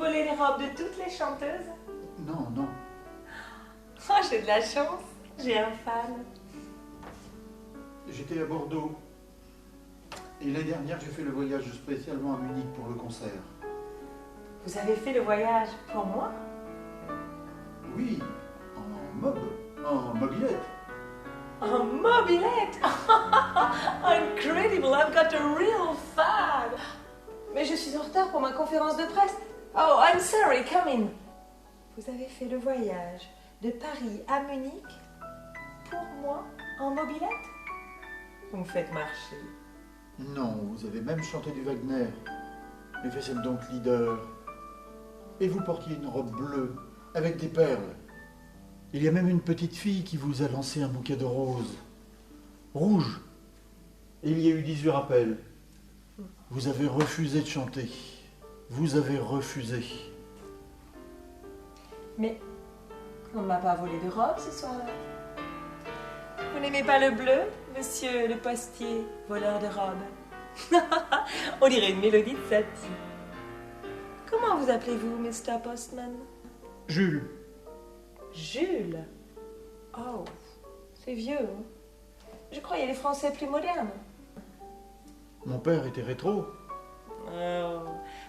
volez les robes de toutes les chanteuses? Non, non. Oh, j'ai de la chance. J'ai un fan. J'étais à Bordeaux. Et l'année dernière, j'ai fait le voyage spécialement à Munich pour le concert. Vous avez fait le voyage pour moi? Oui, en mobilette. En mobilette. Incredible, I've got a real fan. Mais je suis en retard pour ma conférence de presse. Oh, I'm sorry, come in. Vous avez fait le voyage de Paris à Munich pour moi en mobilette? Vous me faites marcher. Non, vous avez même chanté du Wagner. Mais faites donc leader. Et vous portiez une robe bleue avec des perles. Il y a même une petite fille qui vous a lancé un bouquet de roses. Rouge. Et il y a eu 18 rappels. Vous avez refusé de chanter. Vous avez refusé. Mais on ne m'a pas volé de robe ce soir-là. Vous n'aimez pas le bleu, monsieur le postier, voleur de robes? On dirait une mélodie de Satie. Comment vous appelez-vous, Mr. Postman? Jules. Jules? Oh, c'est vieux. Hein? Je croyais les Français plus modernes. Mon père était rétro. Oh,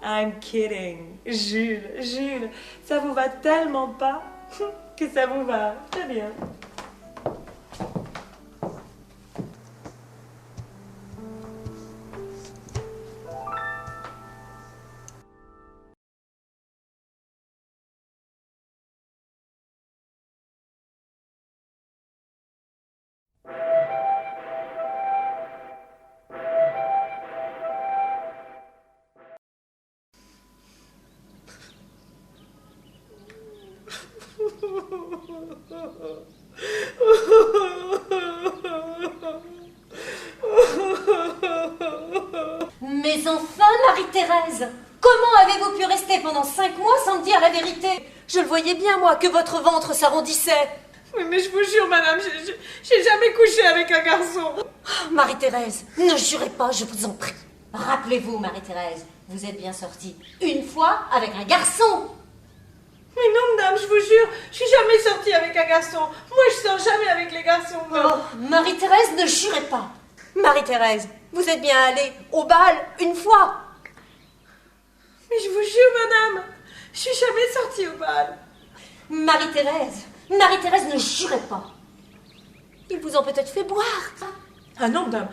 I'm kidding. Jules, ça vous va tellement pas que ça vous va très bien. Mais enfin, Marie-Thérèse, comment avez-vous pu rester pendant 5 mois sans me dire la vérité? Je le voyais bien, moi, que votre ventre s'arrondissait. Oui, mais je vous jure, madame, j'ai jamais couché avec un garçon. Oh, Marie-Thérèse, ne jurez pas, je vous en prie. Rappelez-vous, Marie-Thérèse, vous êtes bien sortie une fois avec un garçon. Mais non, madame, je vous jure, je suis jamais sortie avec un garçon. Moi, je sors jamais avec les garçons. Non. Oh, Marie-Thérèse, ne jurez pas. Marie-Thérèse, vous êtes bien allée au bal une fois. Mais je vous jure, madame, je suis jamais sortie au bal. Marie-Thérèse, ne jurez pas. Ils vous ont peut-être fait boire. Ah non, madame,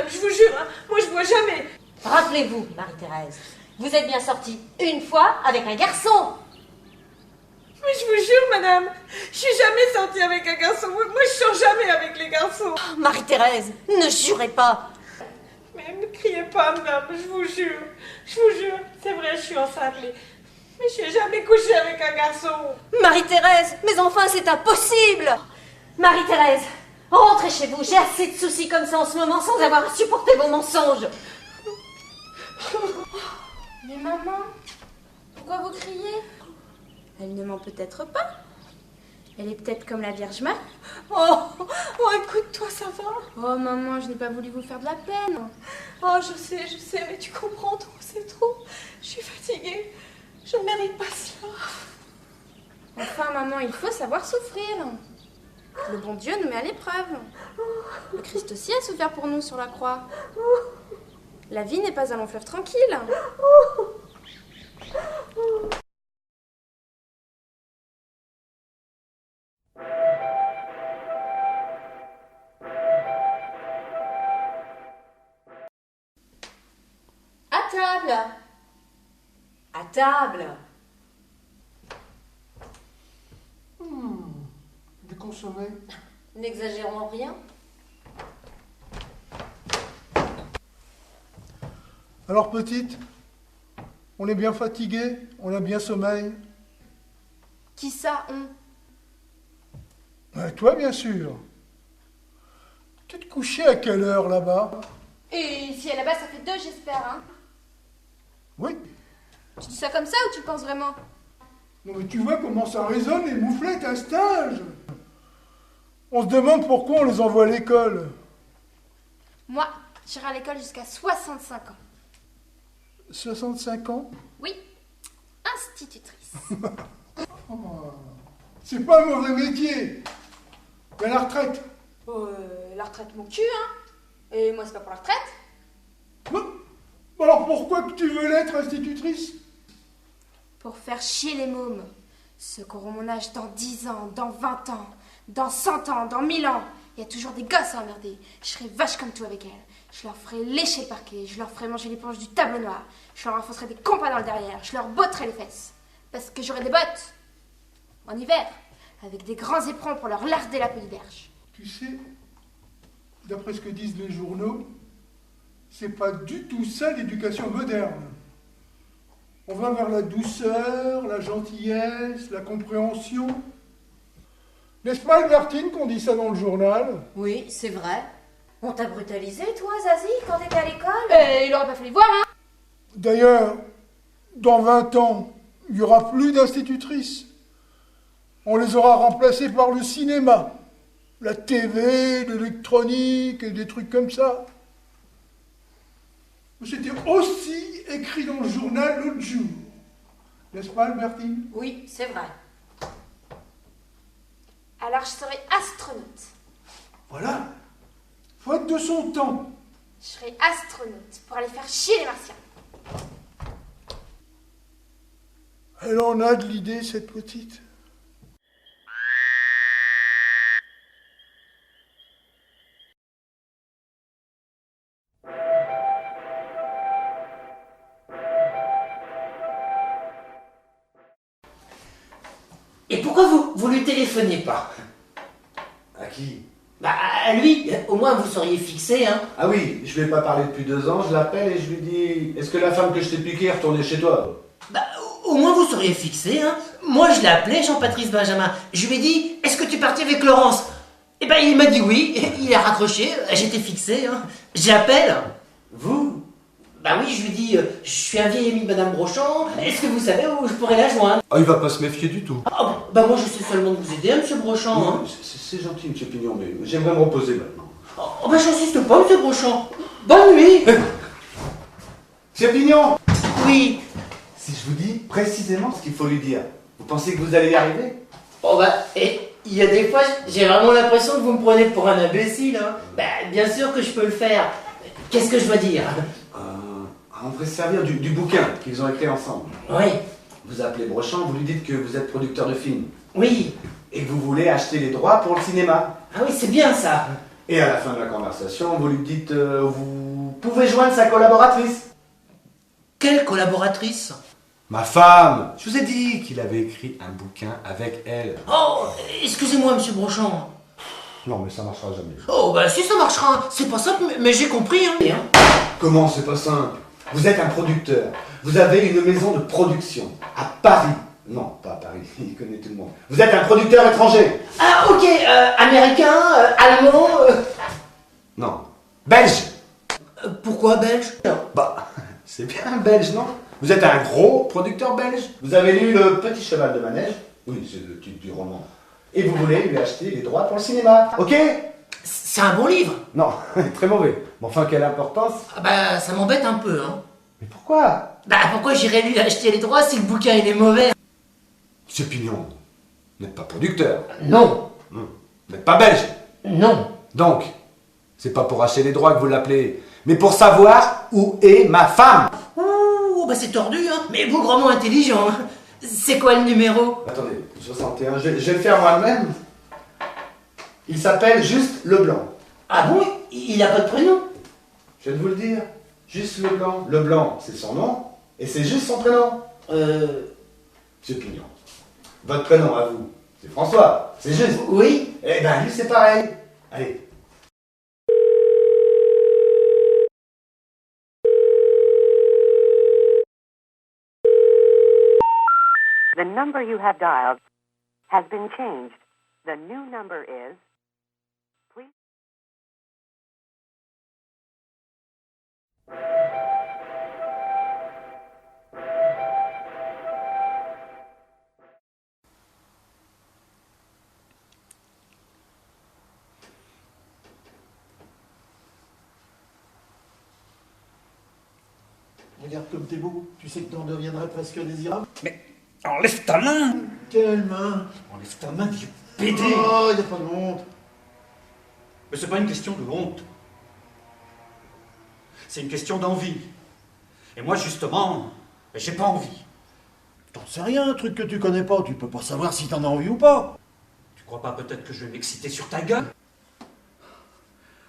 je vous jure, hein, moi, je bois jamais. Rappelez-vous, Marie-Thérèse, vous êtes bien sortie une fois avec un garçon. Mais je vous jure, madame, je suis jamais sortie avec un garçon. Moi, je sors jamais avec les garçons. Oh, Marie-Thérèse, ne jurez pas. Mais ne criez pas, madame, je vous jure, c'est vrai, je suis enceinte, mais je n'ai jamais couché avec un garçon. Marie-Thérèse, mais enfin, c'est impossible. Marie-Thérèse, rentrez chez vous, j'ai assez de soucis comme ça en ce moment sans avoir à supporter vos mensonges. Mais maman, pourquoi vous criez? Elle ne ment peut-être pas. Elle est peut-être comme la Vierge Marie. Oh, écoute-toi, ça va? Oh maman, je n'ai pas voulu vous faire de la peine. Oh, je sais, mais tu comprends trop, c'est trop. Je suis fatiguée, je ne mérite pas cela. Enfin maman, il faut savoir souffrir. Le bon Dieu nous met à l'épreuve. Le Christ aussi a souffert pour nous sur la croix. La vie n'est pas un long fleuve tranquille. À table. À table. Du consommé. N'exagérons rien. Alors petite, on est bien fatigué, on a bien sommeil. Qui ça, on? Toi bien sûr. Tu te couchais à quelle heure là-bas? Et si elle est là-bas, ça fait 2, j'espère, hein? Oui. Tu dis ça comme ça ou tu le penses vraiment? Non mais tu vois comment ça résonne les mouflettes à stage. On se demande pourquoi on les envoie à l'école. Moi, j'irai à l'école jusqu'à 65 ans. 65 ans? Oui, un institutrice. Oh, c'est pas un mauvais métier. Mais la retraite. La retraite, mon cul, hein. Et moi, c'est pas pour la retraite. Alors pourquoi que tu veux l'être institutrice? Pour faire chier les mômes. Ceux qui auront mon âge dans 10 ans, dans 20 ans, dans 100 ans, dans 1000 ans. Il y a toujours des gosses à emmerder. Je serai vache comme tout avec elles. Je leur ferai lécher le parquet. Je leur ferai manger les planches du tableau noir. Je leur enfoncerai des compas dans le derrière. Je leur botterai les fesses. Parce que j'aurai des bottes. En hiver. Avec des grands éperons pour leur larder la peau d'hiberge. Tu sais, d'après ce que disent les journaux, c'est pas du tout ça l'éducation moderne. On va vers la douceur, la gentillesse, la compréhension. N'est-ce pas, Albertine, qu'on dit ça dans le journal? Oui, c'est vrai. On t'a brutalisé, toi, Zazie, quand t'étais à l'école? Il aurait pas fallu voir, hein. D'ailleurs, dans 20 ans, il n'y aura plus d'institutrices. On les aura remplacées par le cinéma, la TV, l'électronique et des trucs comme ça. C'était aussi écrit dans le journal l'autre jour. N'est-ce pas, Albertine? Oui, c'est vrai. Alors je serai astronaute. Voilà. Faut être de son temps. Je serai astronaute pour aller faire chier les martiens. Elle en a de l'idée, cette petite. Et pourquoi vous lui téléphonez pas? À qui? Bah à lui, au moins vous seriez fixé, hein. Ah oui, je lui ai pas parlé depuis 2 ans, je l'appelle et je lui dis: est-ce que la femme que je t'ai piquée est retournée chez toi? Bah au moins vous seriez fixé, hein. Moi je l'ai appelé, Jean-Patrice Benjamin. Je lui ai dit: est-ce que tu es parti avec Laurence? Et ben il m'a dit oui, il a raccroché, j'étais fixé, hein. J'appelle. Vous? Bah oui, je lui dis, je suis un vieil ami de Madame Brochant, est-ce que vous savez où je pourrais la joindre? Ah, il va pas se méfier du tout. Oh, bah moi je sais seulement de vous aider, hein, Monsieur Brochant, hein. C'est gentil, monsieur Pignon, mais j'aimerais me reposer maintenant. Oh bah j'insiste pas, Monsieur Brochant. Bonne nuit. Monsieur Pignon! Oui. Si je vous dis précisément ce qu'il faut lui dire, vous pensez que vous allez y arriver? Oh bah, et il y a des fois, j'ai vraiment l'impression que vous me prenez pour un imbécile, hein. Bah, bien sûr que je peux le faire. Qu'est-ce que je dois dire? On pourrait se servir du bouquin qu'ils ont écrit ensemble. Oui. Vous appelez Brochant, vous lui dites que vous êtes producteur de films. Oui. Et que vous voulez acheter les droits pour le cinéma. Ah oui, c'est bien ça. Et à la fin de la conversation, vous lui dites vous pouvez joindre sa collaboratrice. Quelle collaboratrice? Ma femme! Je vous ai dit qu'il avait écrit un bouquin avec elle. Oh, excusez-moi, Monsieur Brochant. Non, mais ça marchera jamais. Oh, bah si ça marchera, c'est pas simple, mais j'ai compris, hein. Comment c'est pas simple? Vous êtes un producteur. Vous avez une maison de production à Paris. Non, pas à Paris, il connaît tout le monde. Vous êtes un producteur étranger. Ah, ok, américain, allemand... Non, belge. Pourquoi belge? Bah, c'est bien belge, non? Vous êtes un gros producteur belge. Vous avez lu Le Petit Cheval de Manège? Oui, c'est le titre du roman. Et vous voulez lui acheter les droits pour le cinéma, ok? C'est un bon livre. Non, très mauvais. Mais enfin, quelle importance? Ah bah, ça m'embête un peu, hein. Mais pourquoi? Bah, pourquoi j'irais lui acheter les droits si le bouquin il est mauvais? Monsieur Pignon, vous n'êtes pas producteur. Non. Vous n'êtes pas belge. Non. Donc, c'est pas pour acheter les droits que vous l'appelez, mais pour savoir où est ma femme. Ouh, bah c'est tordu, hein. Mais bougrement intelligent, hein. C'est quoi le numéro? Attendez, 61, je vais le faire moi-même. Il s'appelle juste Leblanc. Ah bon? Il a pas de prénom? Je viens de vous le dire. Juste Leblanc. Leblanc, c'est son nom, et c'est juste son prénom. Monsieur Pignon. Votre prénom à vous, c'est François, c'est juste. Oui. Eh ben lui c'est pareil. Allez. The number you have dialed has been changed. The new number is... Please... Regarde comme t'es beau. Tu sais que t'en deviendrais presque désirable. Enlève ta main! Quelle main? Enlève ta main, vieux pédé! Oh, y a pas de honte. Mais c'est pas une question de honte. C'est une question d'envie. Et moi, justement, j'ai pas envie. T'en sais rien, un truc que tu connais pas, tu peux pas savoir si t'en as envie ou pas. Tu crois pas peut-être que je vais m'exciter sur ta gueule?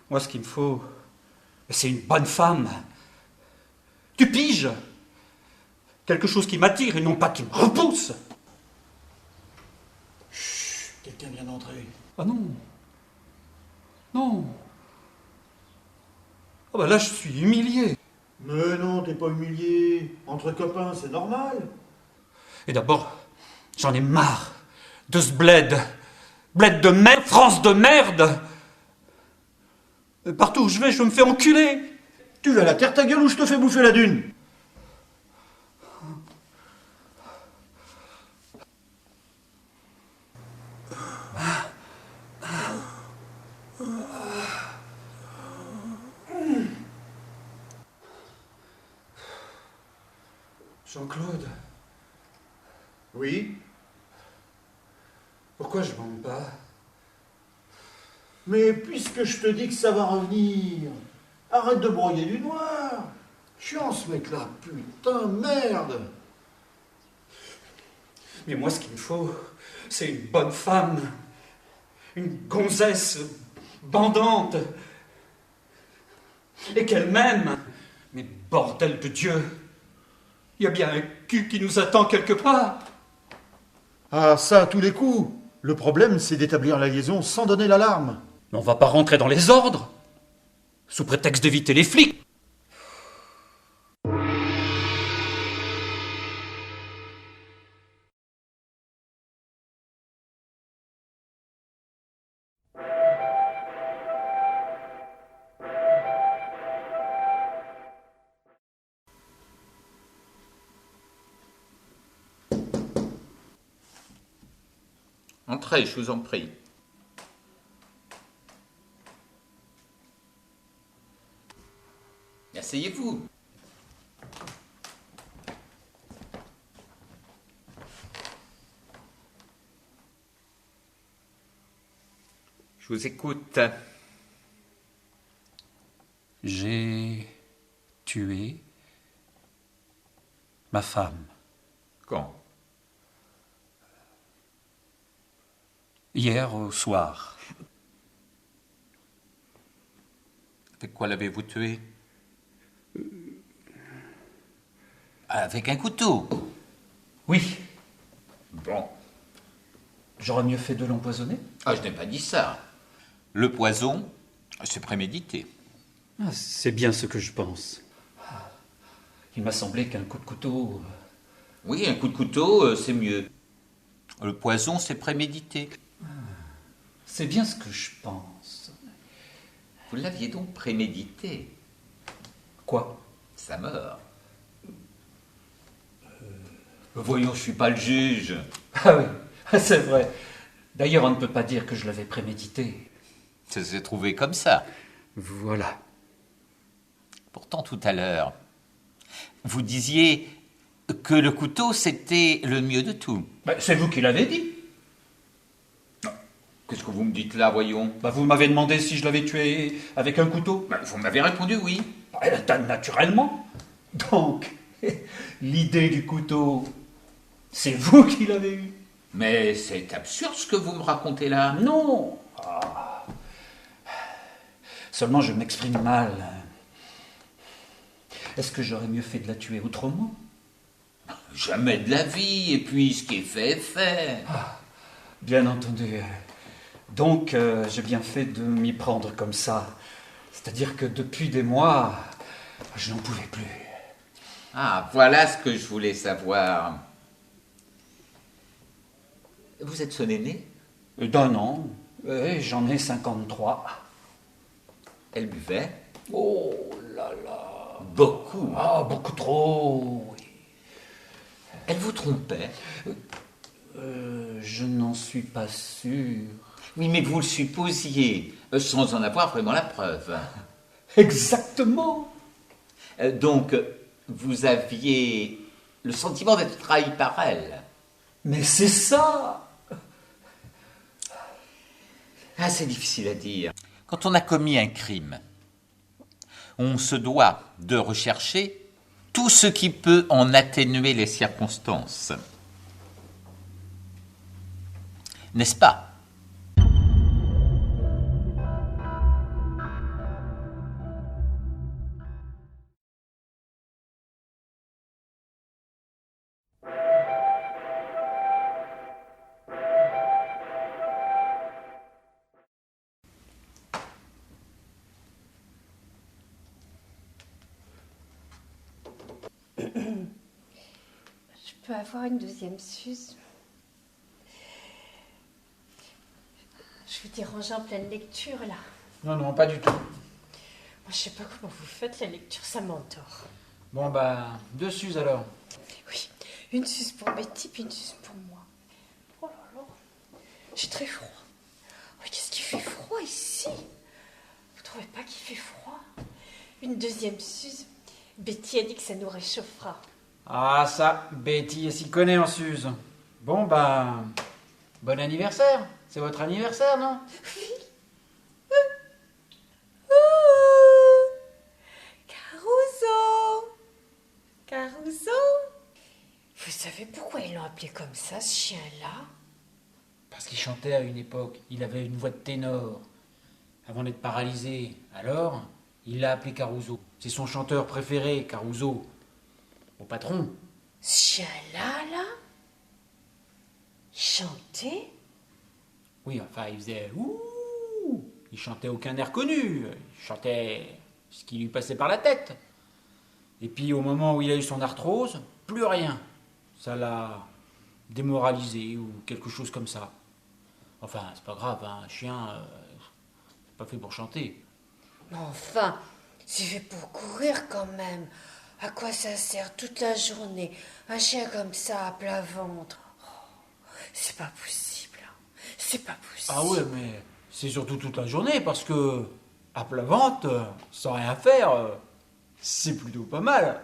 Moi, ce qu'il me faut, c'est une bonne femme. Tu piges? Quelque chose qui m'attire et non pas qui me repousse. Chut, quelqu'un vient d'entrer. Ah non. Non. Ah bah là, je suis humilié. Mais non, t'es pas humilié. Entre copains, c'est normal. Et d'abord, j'en ai marre de ce bled. Bled de merde, France de merde. Et partout où je vais, je me fais enculer. Tu vas à la terre ta gueule ou je te fais bouffer la dune? Jean-Claude, Oui. pourquoi je bande pas? Mais puisque je te dis que ça va revenir, arrête de broyer du noir. Chiant ce mec-là, putain, merde. Mais moi, ce qu'il me faut, c'est une bonne femme. Une gonzesse bandante. Et qu'elle m'aime. Mais bordel de Dieu, il y a bien un cul qui nous attend quelque part. Ah, ça, à tous les coups. Le problème, c'est d'établir la liaison sans donner l'alarme. Mais on va pas rentrer dans les ordres, sous prétexte d'éviter les flics. Entrez, je vous en prie. Asseyez-vous. Je vous écoute. J'ai tué ma femme. Quand? Hier au soir. Avec quoi l'avez-vous tué? Avec un couteau? Oui. Bon. J'aurais mieux fait de l'empoisonner? Ah, je n'ai pas dit ça. Le poison, c'est prémédité. Ah, c'est bien ce que je pense. Il m'a semblé qu'un coup de couteau... Oui, un coup de couteau, c'est mieux. Le poison, c'est prémédité. C'est bien ce que je pense. Vous l'aviez donc prémédité? Quoi? Sa mort. Voyons, je suis pas le juge. Ah oui, c'est vrai. D'ailleurs, on ne peut pas dire que je l'avais prémédité. Ça s'est trouvé comme ça. Voilà. Pourtant, tout à l'heure, vous disiez que le couteau, c'était le mieux de tout. C'est vous qui l'avez dit. Qu'est-ce que vous me dites là, voyons? Vous m'avez demandé si je l'avais tué avec un couteau. Vous m'avez répondu oui. Naturellement. Donc, l'idée du couteau, c'est vous qui l'avez eue. Mais c'est absurde ce que vous me racontez là. Non. Seulement, je m'exprime mal. Est-ce que j'aurais mieux fait de la tuer autrement? Jamais de la vie, et puis ce qui est fait est fait. Bien entendu. Donc, j'ai bien fait de m'y prendre comme ça. C'est-à-dire que depuis des mois, je n'en pouvais plus. Ah, voilà ce que je voulais savoir. Vous êtes son aîné? D'un an. J'en ai 53. Elle buvait? Oh là là. Beaucoup. Ah, beaucoup trop, oui. Elle vous trompait? Je n'en suis pas sûr. Oui, mais vous le supposiez, sans en avoir vraiment la preuve. Exactement. Donc, vous aviez le sentiment d'être trahi par elle? Mais c'est ça! Ah, c'est difficile à dire. Quand on a commis un crime, on se doit de rechercher tout ce qui peut en atténuer les circonstances. N'est-ce pas? Je peux avoir une deuxième Suze? Je vous dérange en pleine lecture, là. Non, non, pas du tout. Moi, je sais pas comment vous faites la lecture, ça m'endort. Bon, bah, 2 Suzes alors. Oui, une Suze pour Betty, puis une Suze pour moi. Oh là là, j'ai très froid. Oui, qu'est-ce qu'il fait froid ici? Vous trouvez pas qu'il fait froid? Une deuxième Suze. Betty a dit que ça nous réchauffera. Ah, ça, Betty, elle s'y connaît en Suze. Bon, bah, bon anniversaire. C'est votre anniversaire, non? Oui. Caruso. Vous savez pourquoi ils l'ont appelé comme ça, ce chien-là? Parce qu'il chantait à une époque. Il avait une voix de ténor. Avant d'être paralysé. Alors, il l'a appelé Caruso. C'est son chanteur préféré, Caruso. Au patron. Ce chien-là, là? Il chantait? Oui, enfin, il faisait ouh. Il chantait aucun air connu. Il chantait ce qui lui passait par la tête. Et puis, au moment où il a eu son arthrose, plus rien. Ça l'a démoralisé ou quelque chose comme ça. Enfin, c'est pas grave, hein, un chien, c'est pas fait pour chanter. Mais enfin, c'est fait pour courir quand même. À quoi ça sert toute la journée? Un chien comme ça, à plat ventre. Oh, c'est pas possible. C'est pas possible. Ah ouais, mais c'est surtout toute la journée, parce que à plat ventre, sans rien faire, c'est plutôt pas mal.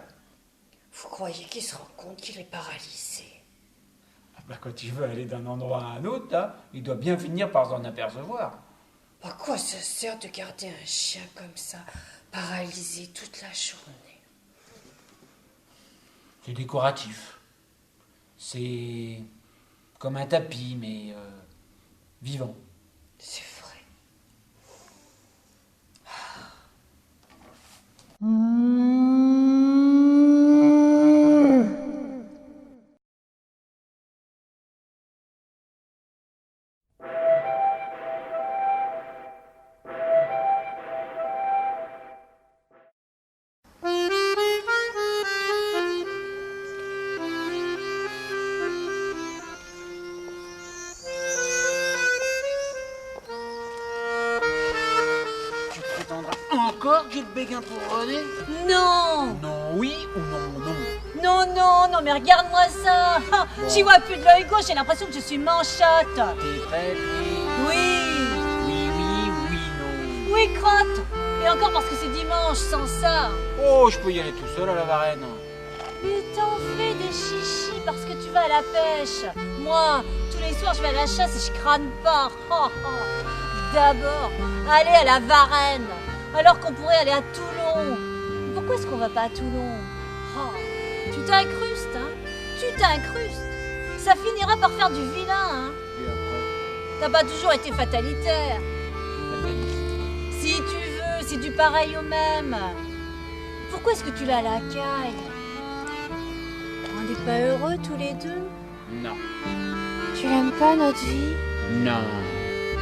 Vous croyez qu'il se rend compte qu'il est paralysé? Bah, quand il veut aller d'un endroit à un autre, hein, il doit bien finir par s'en apercevoir. À quoi ça sert de garder un chien comme ça, paralysé toute la journée? C'est décoratif. C'est comme un tapis, mais vivant. C'est vrai. Tu prétendras encore qu'il béguin pour René? Non! Non, oui ou non, non? Non, non, non, mais regarde-moi ça! J'y vois plus de l'œil gauche, j'ai l'impression que je suis manchotte! T'es prête, oui? Oui! Oui, oui, oui, non. Oui, crotte! Et encore parce que c'est dimanche, sans ça! Oh, je peux y aller tout seul à la Varenne. Mais t'en fais des chichis parce que tu vas à la pêche! Moi, tous les soirs, je vais à la chasse et je crâne pas! Oh, oh. D'abord, aller à la Varenne, alors qu'on pourrait aller à Toulon! Pourquoi est-ce qu'on va pas à Toulon? Oh. Tu t'incrustes, hein? Tu t'incrustes! Ça finira par faire du vilain, hein? Et après? T'as pas toujours été fatalitaire. Si tu veux, c'est du pareil au même. Pourquoi est-ce que tu l'as à la caille? On n'est pas heureux tous les deux? Non. Tu l'aimes pas notre vie? Non.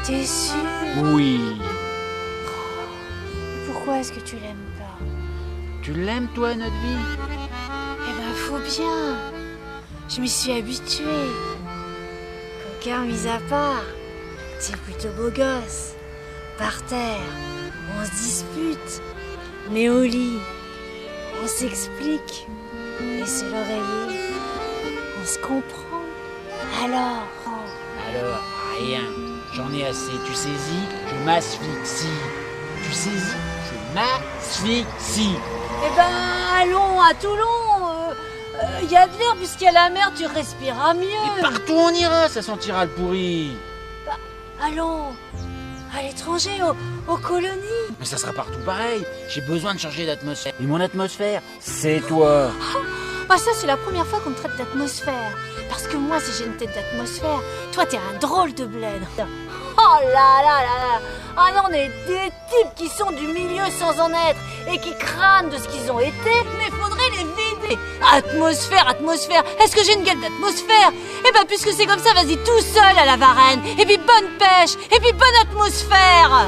T'es sûr? Oui. Pourquoi est-ce que tu l'aimes pas? Tu l'aimes, toi, notre vie? Eh ben, faut bien. Je m'y suis habituée. Coquin mis à part, c'est plutôt beau gosse. Par terre, on se dispute. Mais au lit, on s'explique. Et sur l'oreiller, on se comprend. Alors, Alors, rien. J'en ai assez. Tu saisis? Je m'asphyxie. Tu saisis? Je m'asphyxie. eh ben, allons à Toulon. Il y a de l'air, puisqu'il y a la mer, tu respireras mieux. Et partout on ira, ça sentira le pourri. Allons, à l'étranger, aux colonies. Mais ça sera partout pareil. J'ai besoin de changer d'atmosphère. Et mon atmosphère, c'est toi. Bah ça, c'est la première fois qu'on me traite d'atmosphère. Parce que moi, si j'ai une tête d'atmosphère, toi, t'es un drôle de bled. Oh là là là là. Ah non, on est des types qui sont du milieu sans en être et qui crânent de ce qu'ils ont été, mais faudrait les vider. Atmosphère, atmosphère. Est-ce que j'ai une gueule d'atmosphère? Eh ben, puisque c'est comme ça, vas-y tout seul à la Varenne. Et puis bonne pêche. Et puis bonne atmosphère.